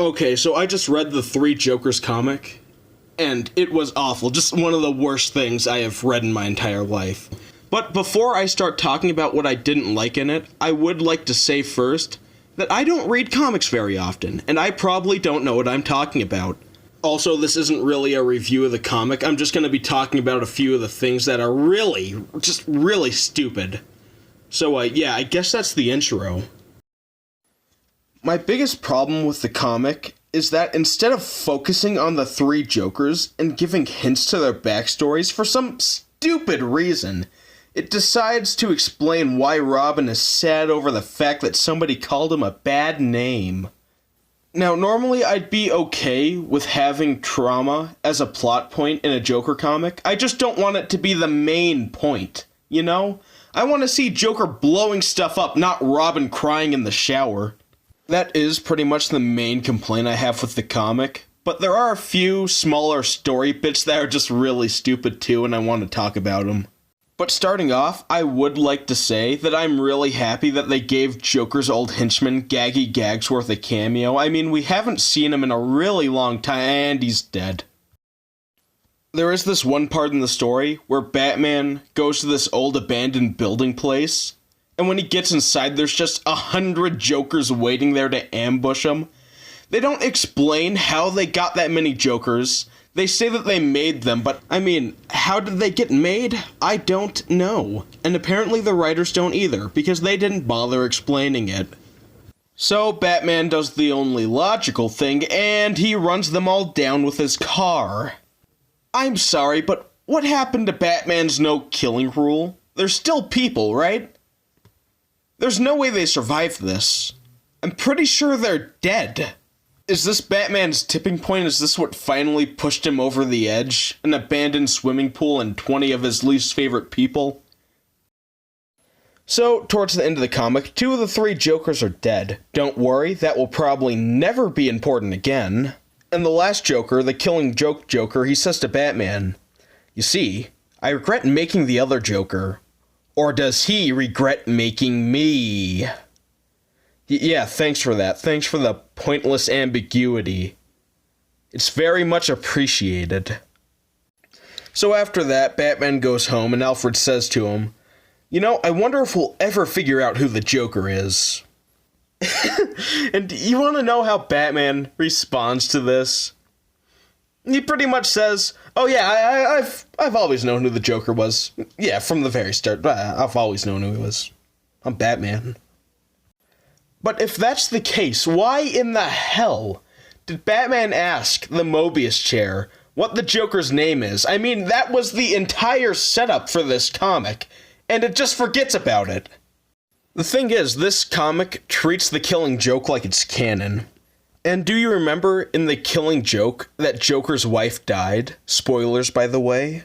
Okay, so I just read the Three Jokers comic, and it was awful. Just one of the worst things I have read in my entire life. But before I start talking about what I didn't like in it, I would like to say first that I don't read comics very often, and I probably don't know what I'm talking about. Also, this isn't really a review of the comic. I'm just going to be talking about a few of the things that are really, just really stupid. So, yeah, I guess that's the intro. My biggest problem with the comic is that instead of focusing on the three Jokers and giving hints to their backstories for some stupid reason, it decides to explain why Robin is sad over the fact that somebody called him a bad name. Now, normally I'd be okay with having trauma as a plot point in a Joker comic. I just don't want it to be the main point, you know? I want to see Joker blowing stuff up, not Robin crying in the shower. That is pretty much the main complaint I have with the comic, but there are a few smaller story bits that are just really stupid too, and I want to talk about them. But starting off, I would like to say that I'm really happy that they gave Joker's old henchman, Gaggy Gagsworth, a cameo. I mean, we haven't seen him in a really long time, and he's dead. There is this one part in the story where Batman goes to this old abandoned building place, and when he gets inside, there's just 100 Jokers waiting there to ambush him. They don't explain how they got that many Jokers. They say that they made them, but I mean, how did they get made? I don't know. And apparently the writers don't either, because they didn't bother explaining it. So Batman does the only logical thing, and he runs them all down with his car. I'm sorry, but what happened to Batman's no-killing rule? They're still people, right? There's no way they survived this. I'm pretty sure they're dead. Is this Batman's tipping point? Is this what finally pushed him over the edge? An abandoned swimming pool and 20 of his least favorite people? So, towards the end of the comic, 2 of the 3 Jokers are dead. Don't worry, that will probably never be important again. And the last Joker, the Killing Joke Joker, he says to Batman, "You see, I regret making the other Joker. Or does he regret making me?" Yeah, thanks for that. Thanks for the pointless ambiguity. It's very much appreciated. So after that, Batman goes home and Alfred says to him, "You know, I wonder if we'll ever figure out who the Joker is." And you want to know how Batman responds to this? He pretty much says, "Oh yeah, I've always known who the Joker was. Yeah, from the very start. I've always known who he was. I'm Batman." But if that's the case, why in the hell did Batman ask the Mobius chair what the Joker's name is? I mean, that was the entire setup for this comic, and it just forgets about it. The thing is, this comic treats the Killing Joke like it's canon. And do you remember in the Killing Joke that Joker's wife died? Spoilers, by the way.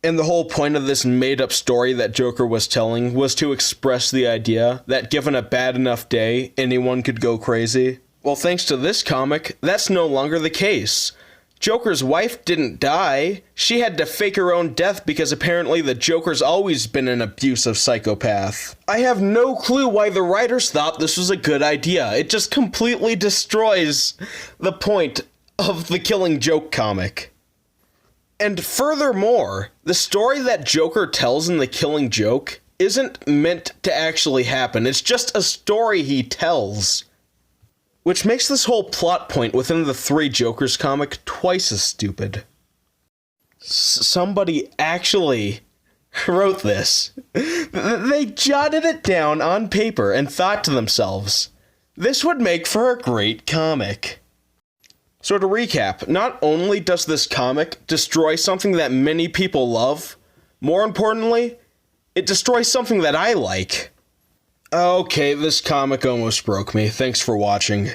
And the whole point of this made-up story that Joker was telling was to express the idea that given a bad enough day, anyone could go crazy. Well, thanks to this comic, that's no longer the case. Joker's wife didn't die. She had to fake her own death because apparently the Joker's always been an abusive psychopath. I have no clue why the writers thought this was a good idea. It just completely destroys the point of the Killing Joke comic. And furthermore, the story that Joker tells in The Killing Joke isn't meant to actually happen. It's just a story he tells. Which makes this whole plot point within the Three Jokers comic twice as stupid. Somebody actually wrote this. They jotted it down on paper and thought to themselves, this would make for a great comic. So to recap, not only does this comic destroy something that many people love, more importantly, it destroys something that I like. Okay, this comic almost broke me. Thanks for watching.